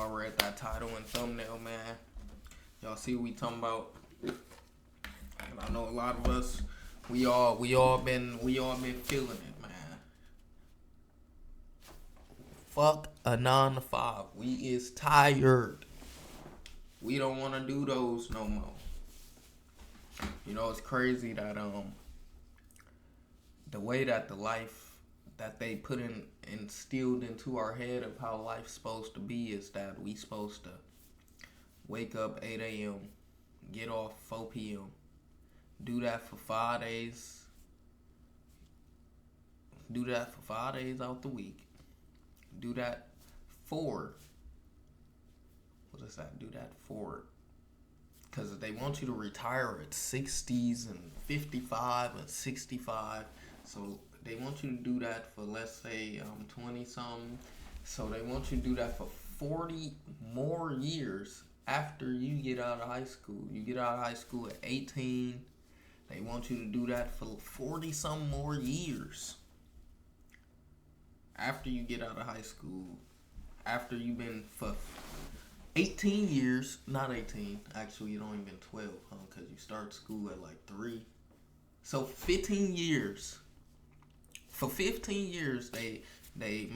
y'all read that title and thumbnail, man. Y'all see what we talking about? And I know a lot of us, we all been feeling it, man. Fuck a 9 to 5. We is tired. We don't want to do those no more. You know, it's crazy that the way that the life that they put in instilled into our head of how life's supposed to be is that we supposed to wake up 8 a.m., get off 4 p.m., do that for 5 days. Do that for 5 days out the week. Do that for, what is that? Do that for, because they want you to retire at 60s and 55 and 65. So they want you to do that for, let's say, 20 something. So they want you to do that for 40 more years after you get out of high school. You get out of high school at 18. They want you to do that for 40 some more years after you get out of high school. After you've been for 18 years, not 18, actually it only been 12, because you start school at like 3. So 15 years. For 15 years, they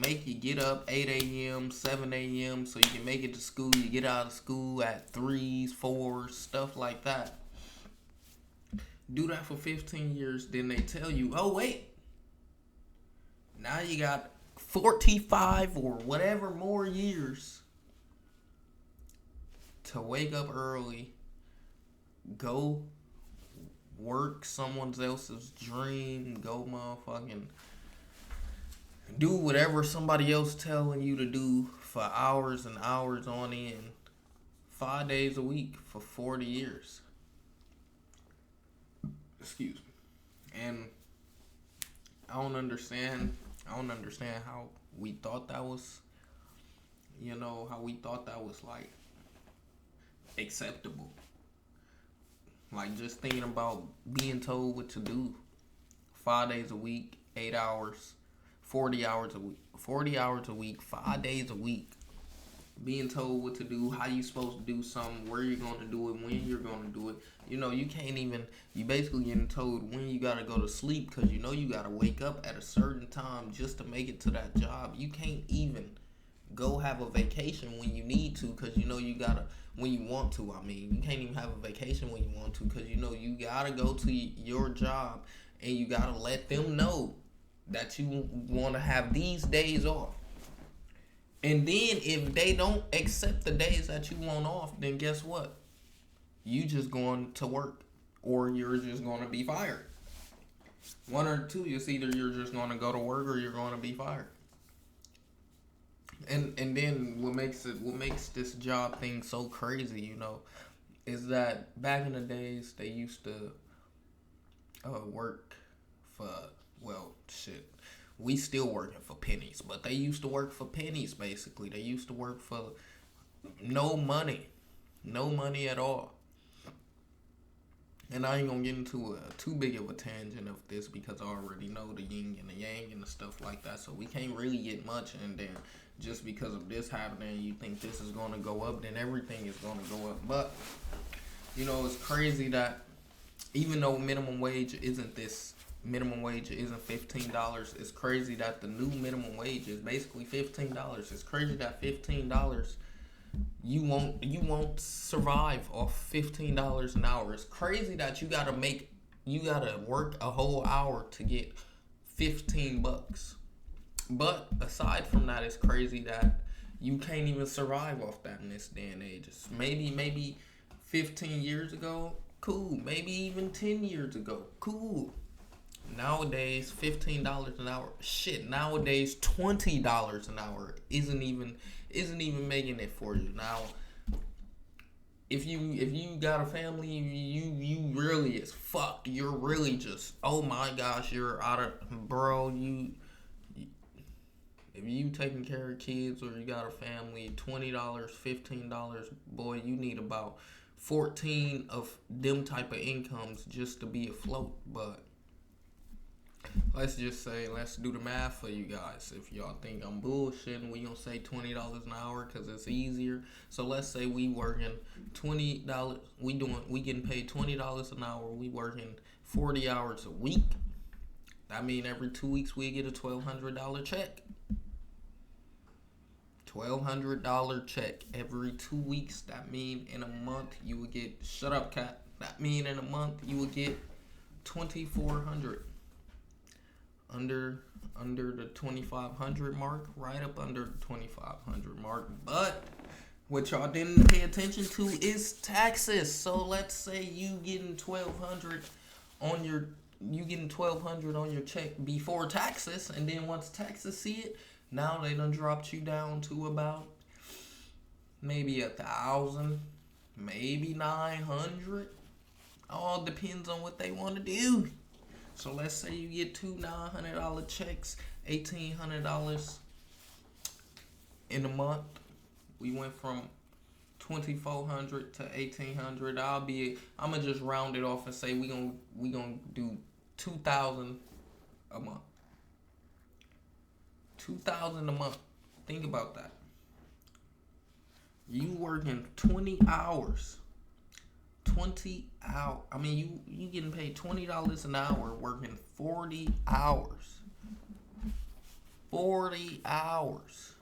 make you get up 8 a.m., 7 a.m. so you can make it to school. You get out of school at 3s, 4s, stuff like that. Do that for 15 years, then they tell you, oh wait, now you got 45 or whatever more years to wake up early, go work someone else's dream, go motherfucking do whatever somebody else telling you to do for hours and hours on end, 5 days a week for 40 years. Excuse me. And I don't understand how we thought that was, how we thought that was like acceptable. Like just thinking about being told what to do 5 days a week, 8 hours, 40 hours a week, 5 days a week. Being told what to do, how you supposed to do something, where you're going to do it, when you're going to do it. You basically getting told when you got to go to sleep because you got to wake up at a certain time just to make it to that job. You can't even go have a vacation when you need to because you got to, when you want to. I mean, you can't even have a vacation when you want to because you got to go to your job and you got to let them know that you want to have these days off. And then if they don't accept the days that you want off, then guess what? You just going to work or you're just going to be fired. One or two, it's either you're just going to go to work or you're going to be fired. And then what makes this job thing so crazy, is that back in the days they used to work for, well, shit. We still working for pennies, but they used to work for pennies, basically. They used to work for no money at all. And I ain't gonna get into too big of a tangent of this because I already know the yin and the yang and the stuff like that, so we can't really get much. And then just because of this happening, you think this is gonna go up, then everything is gonna go up. But it's crazy that even though minimum wage isn't $15. It's crazy that the new minimum wage is basically $15. It's crazy that $15 you won't survive off $15 an hour. It's crazy that you gotta work a whole hour to get $15. But aside from that, it's crazy that you can't even survive off that in this day and age. It's maybe 15 years ago, cool. Maybe even 10 years ago, cool. Nowadays, $15 an hour. Shit, nowadays $20 an hour isn't even making it for you. Now, if you got a family, you really is fucked. You're really just, oh my gosh, you're out of, bro. If you taking care of kids or you got a family, $20, $15, boy, you need about 14 of them type of incomes just to be afloat. But Let's just say, let's do the math for you guys. If y'all think I'm bullshitting, we gonna say $20 an hour because it's easier. So let's say we working $20. We getting paid $20 an hour. We working 40 hours a week. I mean, every 2 weeks we get a $1,200 check. $1,200 check every 2 weeks. That mean in a month you would get. Shut up, cat. That mean in a month you would get 2,400. Under the 2,500 mark, right up under the 2,500 mark. But what y'all didn't pay attention to is taxes. So let's say you getting 1,200 on your check before taxes, and then once taxes see it, now they done dropped you down to about maybe 1,000, maybe 900. All depends on what they want to do. So let's say you get two $900 checks, $1,800 in a month. We went from 2,400 to 1,800. I'm gonna just round it off and say we gonna do 2,000 a month. 2,000 a month. Think about that. You working 20 hours. 20 hours. I mean, you getting paid $20 an hour working 40 hours. 40 hours.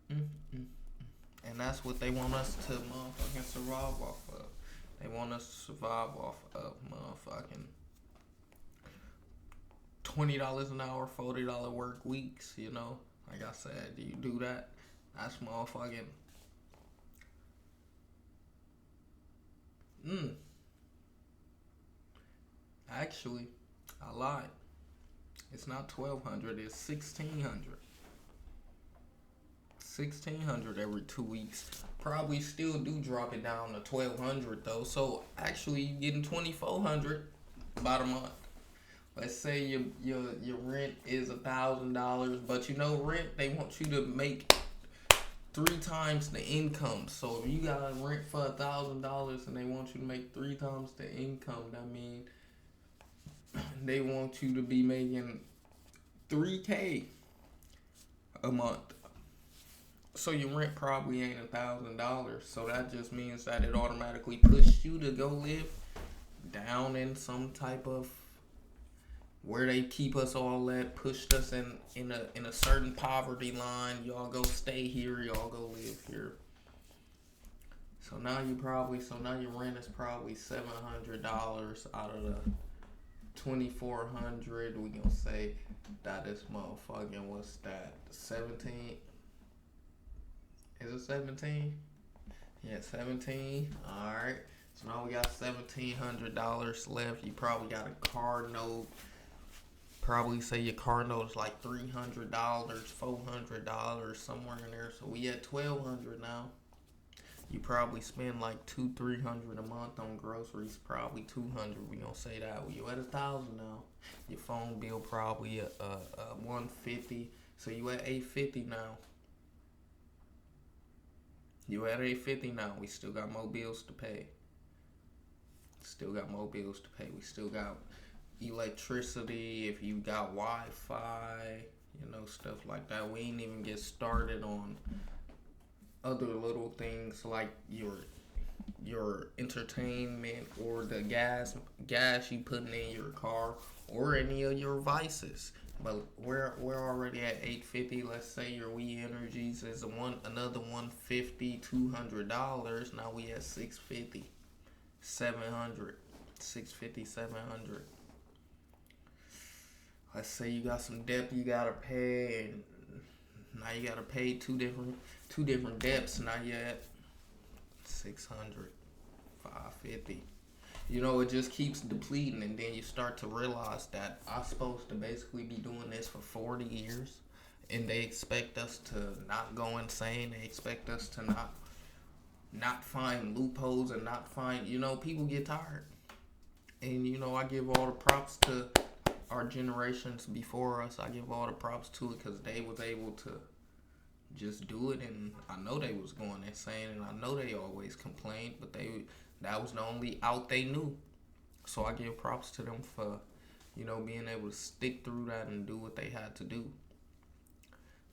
And that's what they want us to motherfucking survive off of. They want us to survive off of motherfucking $20 an hour, $40 work weeks, you know. Like I said, do you do that? That's motherfucking Actually, I lied. It's not 1,200, it's 1,600. 1,600 every 2 weeks. Probably still do drop it down to 1,200 though. So actually you getting 2,400 about a month. Let's say your rent is $1,000, but you know rent, they want you to make 3 times the income. So if you got rent for $1,000 and they want you to make 3 times the income, that means they want you to be making $3K a month. So your rent probably ain't $1,000. So that just means that it automatically pushed you to go live down in some type of where they keep us all at, pushed us in a certain poverty line. Y'all go stay here, y'all go live here. So now your rent is probably $700 out of the 2,400. We gonna say that is motherfucking, what's that? 17. Is it 17? Yeah, 17. Alright. So now we got $1,700 left. You probably got a car note. Probably say your car note is like $300, $400, somewhere in there. So we at $1,200 now. You probably spend like $200-300 a month on groceries. Probably $200. We gonna say that. You at $1,000 now. Your phone bill probably $150. So you at $850 now. You at $850 now. We still got more bills to pay. We still got electricity. If you got Wi-Fi, stuff like that. We ain't even get started on other little things like your entertainment or the gas you putting in your car or any of your vices. But we're already at $850. Let's say your We Energies is another $150, $200. Now we at $650, $700, $650, $700. Let's say you got some debt you gotta pay, and now you gotta pay two different debts. Now you at $600, $550. It just keeps depleting, and then you start to realize that I'm supposed to basically be doing this for 40 years, and they expect us to not go insane. They expect us to not find loopholes and not find, people get tired. And, I give all the props to our generations before us. I give all the props to it because they was able to just do it, and I know they was going insane, and I know they always complained, but that was the only out they knew. So I give props to them for, being able to stick through that and do what they had to do.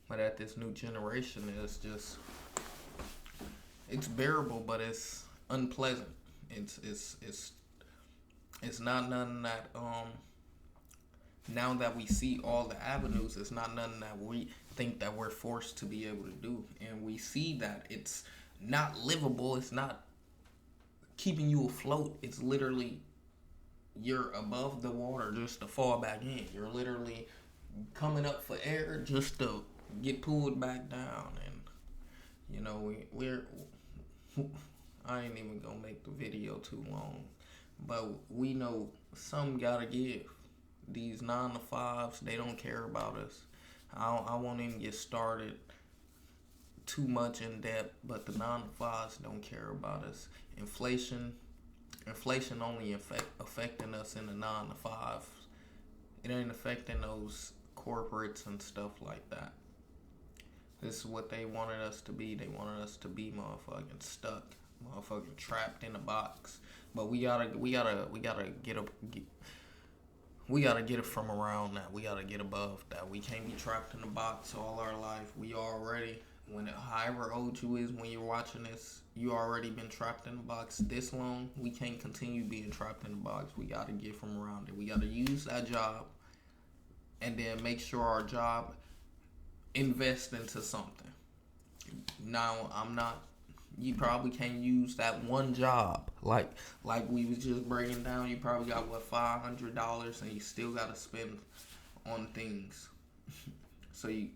But at this new generation, it's bearable, but it's unpleasant. It's not nothing that now that we see all the avenues, it's not nothing that we think that we're forced to be able to do, and we see that it's not livable. It's not keeping you afloat. It's literally you're above the water just to fall back in. You're literally coming up for air just to get pulled back down. And we're I ain't even gonna make the video too long, but we know some gotta give. These 9 to 5s, they don't care about us. I won't even get started too much in depth, but the 9 to 5s don't care about us. Inflation only affecting us in the 9 to 5. It ain't affecting those corporates and stuff like that. This is what they wanted us to be. They wanted us to be motherfucking stuck, motherfucking trapped in a box. But we gotta get up. We gotta get it from around that. We gotta get above that. We can't be trapped in a box all our life. We already, however old you is when you're watching this, you already been trapped in a box this long. We can't continue being trapped in a box. We gotta get from around it. We gotta use that job, and then make sure our job invest into something. Now, you probably can't use that one job. Like we was just breaking down, you probably got $500 and you still gotta spend on things. So you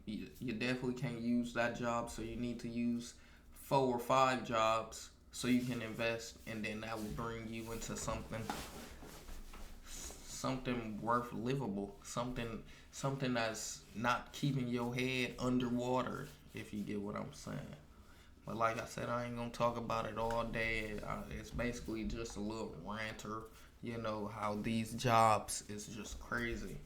definitely can't use that job, so you need to use 4 or 5 jobs so you can invest, and then that will bring you into something worth livable, something that's not keeping your head underwater, if you get what I'm saying. But like I said, I ain't gonna talk about it all day. It's basically just a little ranter. How these jobs is just crazy.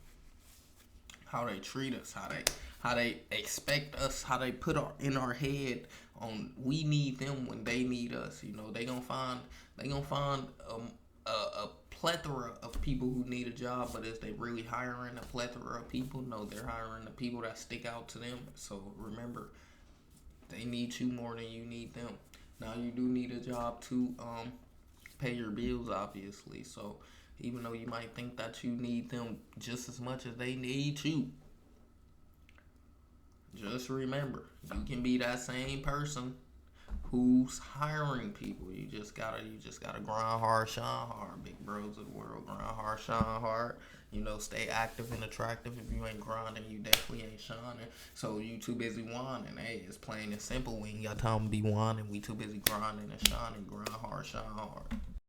How they treat us, how they expect us, how they put in our head on we need them when they need us. They gonna find a plethora of people who need a job, but is they really hiring a plethora of people? No, they're hiring the people that stick out to them. So remember, they need you more than you need them. Now you do need a job to pay your bills, obviously. So even though you might think that you need them just as much as they need you, just remember, you can be that same person who's hiring people. You just gotta grind hard, shine hard. Big bros of the world, grind hard, shine hard. Stay active and attractive. If you ain't grinding, you definitely ain't shining. So you too busy whining. Hey, it's plain and simple. We ain't got time to be whining. We too busy grinding and shining. Grind hard, shine hard.